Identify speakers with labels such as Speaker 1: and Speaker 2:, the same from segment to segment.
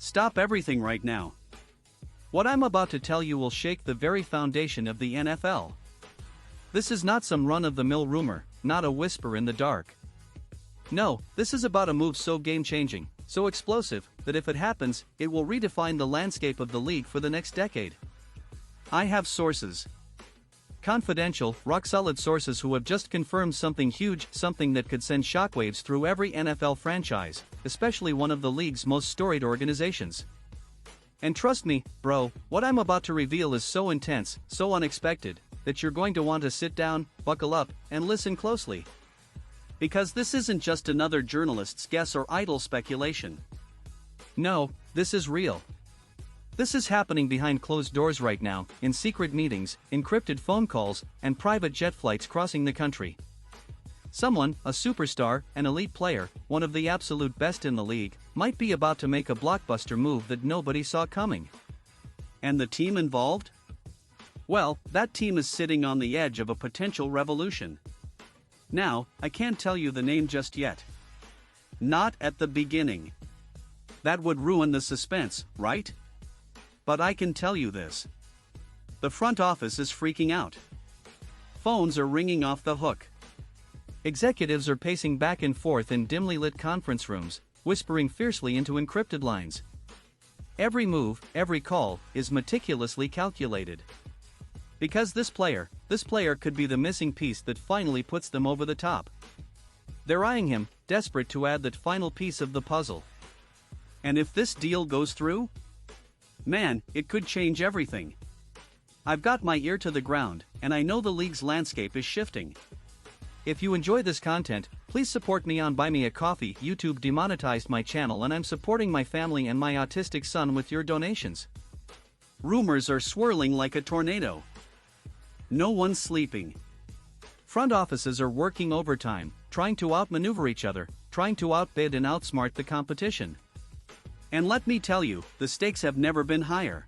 Speaker 1: Stop everything right now. What I'm about to tell you will shake the very foundation of the NFL. This is not some run-of-the-mill rumor, not a whisper in the dark. No, this is about a move so game-changing, so explosive, that if it happens, it will redefine the landscape of the league for the next decade. I have sources. Confidential, rock-solid sources who have just confirmed something huge, something that could send shockwaves through every NFL franchise, especially one of the league's most storied organizations. And trust me, bro, what I'm about to reveal is so intense, so unexpected, that you're going to want to sit down, buckle up, and listen closely. Because this isn't just another journalist's guess or idle speculation. No, this is real. This is happening behind closed doors right now, in secret meetings, encrypted phone calls, and private jet flights crossing the country. Someone, a superstar, an elite player, one of the absolute best in the league, might be about to make a blockbuster move that nobody saw coming. And the team involved? Well, that team is sitting on the edge of a potential revolution. Now, I can't tell you the name just yet. Not at the beginning. That would ruin the suspense, right? But I can tell you this. The front office is freaking out. Phones are ringing off the hook. Executives are pacing back and forth in dimly lit conference rooms, whispering fiercely into encrypted lines. Every move, every call, is meticulously calculated. Because this player could be the missing piece that finally puts them over the top. They're eyeing him, desperate to add that final piece of the puzzle. And if this deal goes through? Man, it could change everything. I've got my ear to the ground, and I know the league's landscape is shifting. If you enjoy this content, please support me on Buy Me a Coffee. YouTube demonetized my channel and I'm supporting my family and my autistic son with your donations. Rumors are swirling like a tornado. No one's sleeping. Front offices are working overtime, trying to outmaneuver each other, trying to outbid and outsmart the competition. And let me tell you, the stakes have never been higher.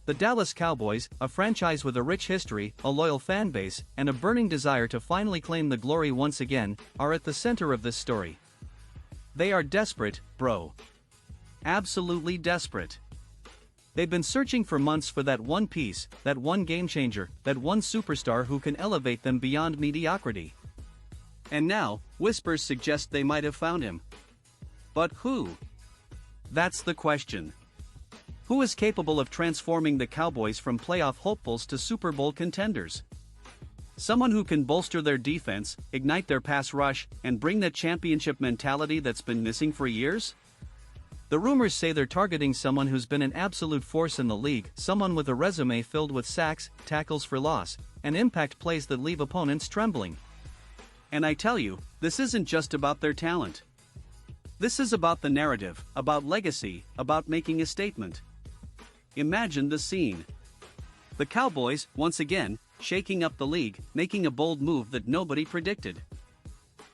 Speaker 1: The Dallas Cowboys, a franchise with a rich history, a loyal fan base, and a burning desire to finally claim the glory once again, are at the center of this story. They are desperate, bro. Absolutely desperate. They've been searching for months for that one piece, that one game changer, that one superstar who can elevate them beyond mediocrity. And now, whispers suggest they might have found him. But who? That's the question. Who is capable of transforming the Cowboys from playoff hopefuls to Super Bowl contenders? Someone who can bolster their defense, ignite their pass rush, and bring that championship mentality that's been missing for years? The rumors say they're targeting someone who's been an absolute force in the league, someone with a resume filled with sacks, tackles for loss, and impact plays that leave opponents trembling. And I tell you, this isn't just about their talent. This is about the narrative, about legacy, about making a statement. Imagine the scene. The Cowboys, once again, shaking up the league, making a bold move that nobody predicted.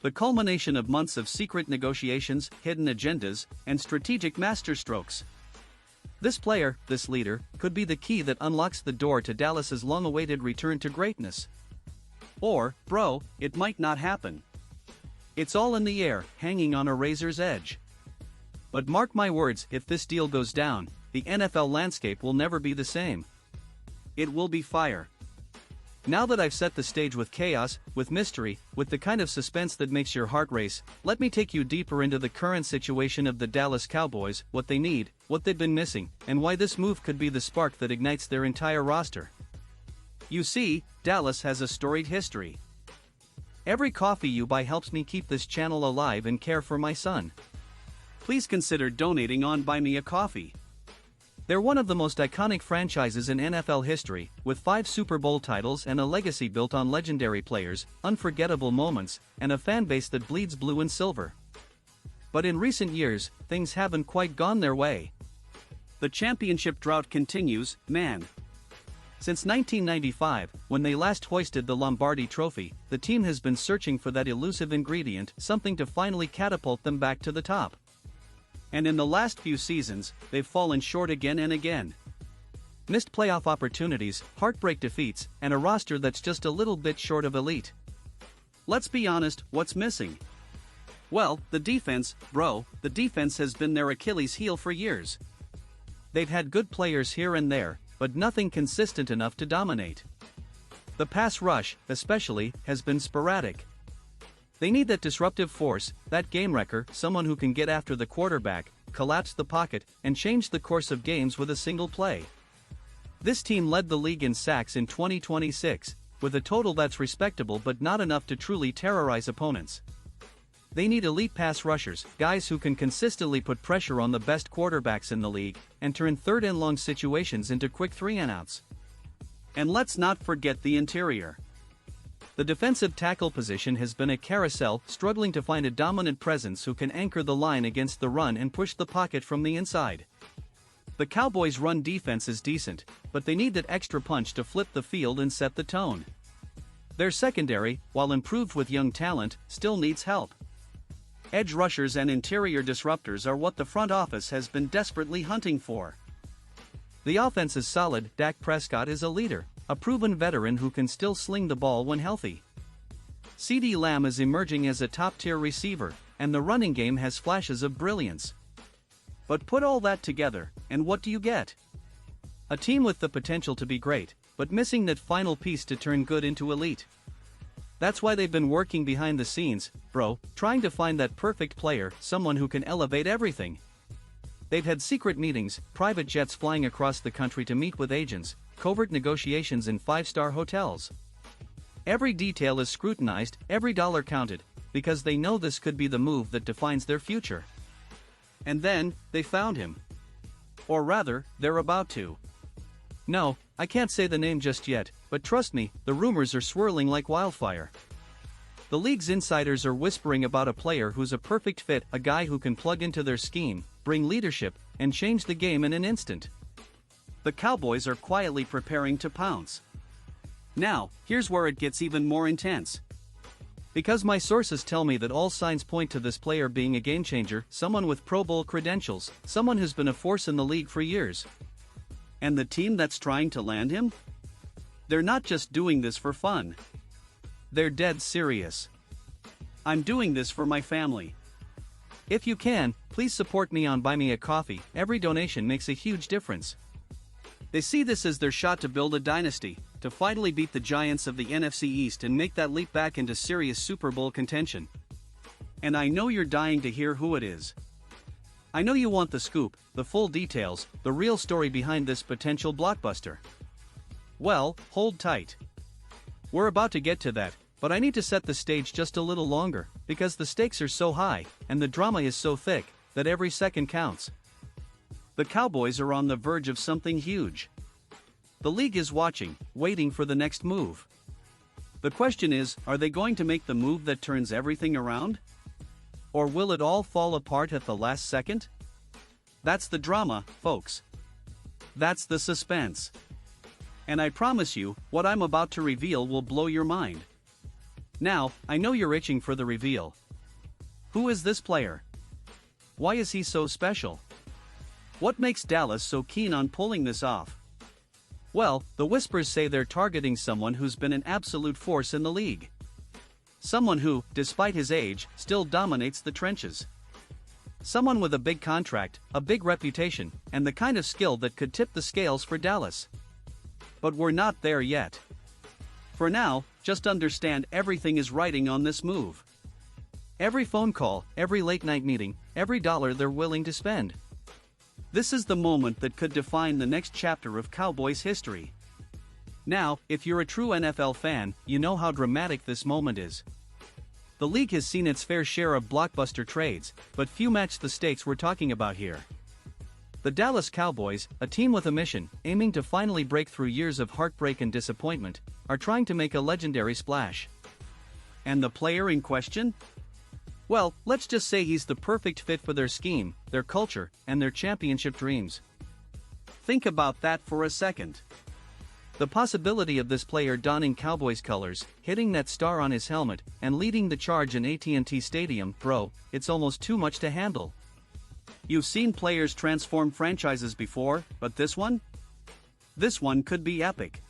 Speaker 1: The culmination of months of secret negotiations, hidden agendas, and strategic masterstrokes. This player, this leader, could be the key that unlocks the door to Dallas's long-awaited return to greatness. Or, bro, it might not happen. It's all in the air, hanging on a razor's edge. But mark my words, if this deal goes down, the NFL landscape will never be the same. It will be fire. Now that I've set the stage with chaos, with mystery, with the kind of suspense that makes your heart race, let me take you deeper into the current situation of the Dallas Cowboys, what they need, what they've been missing, and why this move could be the spark that ignites their entire roster. You see, Dallas has a storied history. Every coffee you buy helps me keep this channel alive and care for my son. Please consider donating on Buy Me a Coffee. They're one of the most iconic franchises in NFL history, with 5 Super Bowl titles and a legacy built on legendary players, unforgettable moments, and a fan base that bleeds blue and silver. But in recent years, things haven't quite gone their way. The championship drought continues, man. Since 1995, when they last hoisted the Lombardi Trophy, the team has been searching for that elusive ingredient, something to finally catapult them back to the top. And in the last few seasons, they've fallen short again and again. Missed playoff opportunities, heartbreak defeats, and a roster that's just a little bit short of elite. Let's be honest, what's missing? Well, the defense, bro, the defense has been their Achilles heel for years. They've had good players here and there, but nothing consistent enough to dominate. The pass rush, especially, has been sporadic. They need that disruptive force, that game-wrecker, someone who can get after the quarterback, collapse the pocket, and change the course of games with a single play. This team led the league in sacks in 2026, with a total that's respectable but not enough to truly terrorize opponents. They need elite pass rushers, guys who can consistently put pressure on the best quarterbacks in the league, and turn third-and-long situations into quick 3-and-outs. And let's not forget the interior. The defensive tackle position has been a carousel, struggling to find a dominant presence who can anchor the line against the run and push the pocket from the inside. The Cowboys' run defense is decent, but they need that extra punch to flip the field and set the tone. Their secondary, while improved with young talent, still needs help. Edge rushers and interior disruptors are what the front office has been desperately hunting for. The offense is solid. Dak Prescott is a leader, a proven veteran who can still sling the ball when healthy. CeeDee Lamb is emerging as a top-tier receiver, and the running game has flashes of brilliance. But put all that together, and what do you get? A team with the potential to be great, but missing that final piece to turn good into elite. That's why they've been working behind the scenes, bro, trying to find that perfect player, someone who can elevate everything. They've had secret meetings, private jets flying across the country to meet with agents, covert negotiations in 5-star hotels. Every detail is scrutinized, every dollar counted, because they know this could be the move that defines their future. And then, they found him. Or rather, they're about to. No, I can't say the name just yet, but trust me, the rumors are swirling like wildfire. The league's insiders are whispering about a player who's a perfect fit, a guy who can plug into their scheme, bring leadership, and change the game in an instant. The Cowboys are quietly preparing to pounce. Now, here's where it gets even more intense. Because my sources tell me that all signs point to this player being a game-changer, someone with Pro Bowl credentials, someone who's been a force in the league for years. And the team that's trying to land him? They're not just doing this for fun. They're dead serious. I'm doing this for my family. If you can, please support me on Buy Me a Coffee. Every donation makes a huge difference. They see this as their shot to build a dynasty, to finally beat the giants of the NFC East and make that leap back into serious Super Bowl contention. And I know you're dying to hear who it is. I know you want the scoop, the full details, the real story behind this potential blockbuster. Well, hold tight. We're about to get to that, but I need to set the stage just a little longer, because the stakes are so high, and the drama is so thick, that every second counts. The Cowboys are on the verge of something huge. The league is watching, waiting for the next move. The question is, are they going to make the move that turns everything around? Or will it all fall apart at the last second? That's the drama, folks. That's the suspense. And I promise you, what I'm about to reveal will blow your mind. Now, I know you're itching for the reveal. Who is this player? Why is he so special? What makes Dallas so keen on pulling this off? Well, the whispers say they're targeting someone who's been an absolute force in the league. Someone who, despite his age, still dominates the trenches. Someone with a big contract, a big reputation, and the kind of skill that could tip the scales for Dallas. But we're not there yet. For now, just understand everything is riding on this move. Every phone call, every late-night meeting, every dollar they're willing to spend. This is the moment that could define the next chapter of Cowboys history. Now, if you're a true NFL fan, you know how dramatic this moment is. The league has seen its fair share of blockbuster trades, but few match the stakes we're talking about here. The Dallas Cowboys, a team with a mission, aiming to finally break through years of heartbreak and disappointment, are trying to make a legendary splash. And the player in question? Well, let's just say he's the perfect fit for their scheme, their culture, and their championship dreams. Think about that for a second. The possibility of this player donning Cowboys colors, hitting that star on his helmet, and leading the charge in AT&T Stadium, bro, it's almost too much to handle. You've seen players transform franchises before, but this one? This one could be epic.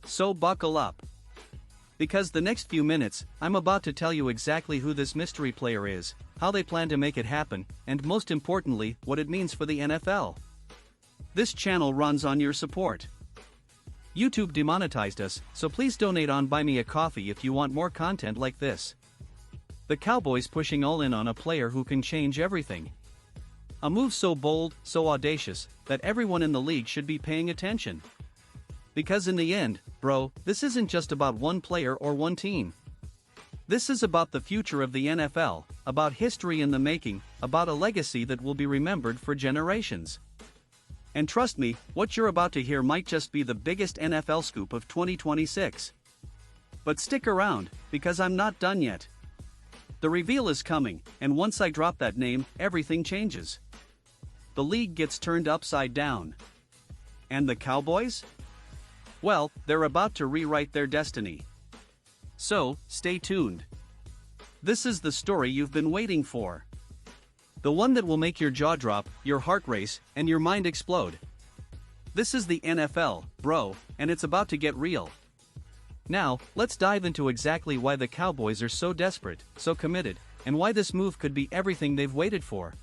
Speaker 1: So buckle up. Because the next few minutes, I'm about to tell you exactly who this mystery player is, how they plan to make it happen, and most importantly, what it means for the NFL. This channel runs on your support. YouTube demonetized us, so please donate on Buy Me a Coffee if you want more content like this. The Cowboys pushing all in on a player who can change everything. A move so bold, so audacious, that everyone in the league should be paying attention. Because in the end, bro, this isn't just about one player or one team. This is about the future of the NFL, about history in the making, about a legacy that will be remembered for generations. And trust me, what you're about to hear might just be the biggest NFL scoop of 2026. But stick around, because I'm not done yet. The reveal is coming, and once I drop that name, everything changes. The league gets turned upside down. And the Cowboys? Well, they're about to rewrite their destiny. So, stay tuned. This is the story you've been waiting for. The one that will make your jaw drop, your heart race, and your mind explode. This is the NFL, bro, and it's about to get real. Now, let's dive into exactly why the Cowboys are so desperate, so committed, and why this move could be everything they've waited for.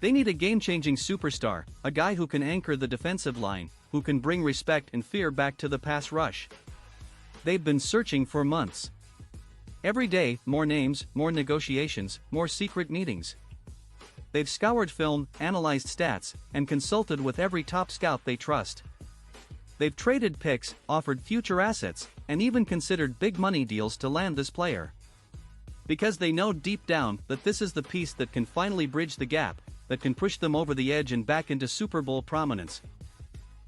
Speaker 1: They need a game-changing superstar, a guy who can anchor the defensive line, who can bring respect and fear back to the pass rush. They've been searching for months. Every day, more names, more negotiations, more secret meetings. They've scoured film, analyzed stats, and consulted with every top scout they trust. They've traded picks, offered future assets, and even considered big money deals to land this player. Because they know deep down that this is the piece that can finally bridge the gap, that can push them over the edge and back into Super Bowl prominence.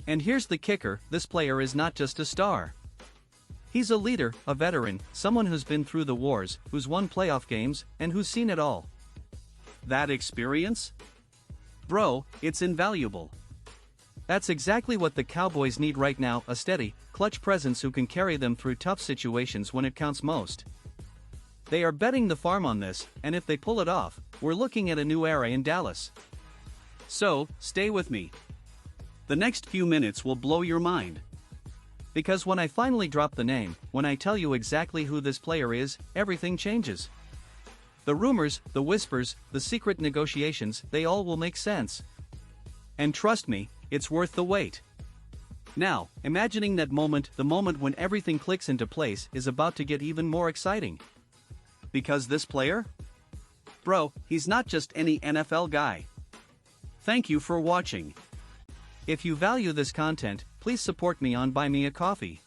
Speaker 1: And here's the kicker, this player is not just a star. He's a leader, a veteran, someone who's been through the wars, who's won playoff games, and who's seen it all. That experience? Bro, it's invaluable. That's exactly what the Cowboys need right now, a steady, clutch presence who can carry them through tough situations when it counts most. They are betting the farm on this, and if they pull it off, we're looking at a new era in Dallas. So, stay with me. The next few minutes will blow your mind. Because when I finally drop the name, when I tell you exactly who this player is, everything changes. The rumors, the whispers, the secret negotiations, they all will make sense. And trust me, it's worth the wait. Now, imagining that moment, the moment when everything clicks into place, is about to get even more exciting. Because this player? Bro, he's not just any NFL guy. Thank you for watching. If you value this content, please support me on Buy Me a Coffee.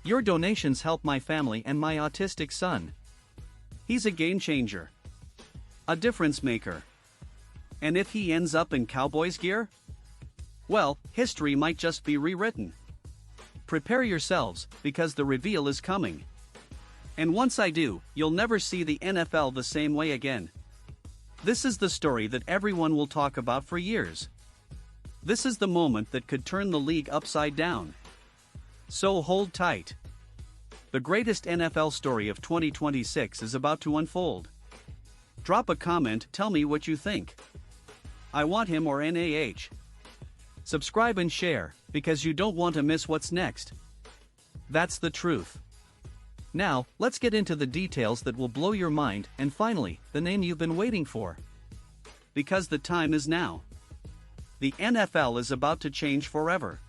Speaker 1: Your donations help my family and my autistic son. He's a game changer. A difference maker. And if he ends up in Cowboys gear? Well, history might just be rewritten. Prepare yourselves, because the reveal is coming. And once I do, you'll never see the NFL the same way again. This is the story that everyone will talk about for years. This is the moment that could turn the league upside down. So hold tight. The greatest NFL story of 2026 is about to unfold. Drop a comment, tell me what you think. I want him or NAH. Subscribe and share, because you don't want to miss what's next. That's the truth. Now, let's get into the details that will blow your mind, and finally, the name you've been waiting for. Because the time is now. The NFL is about to change forever.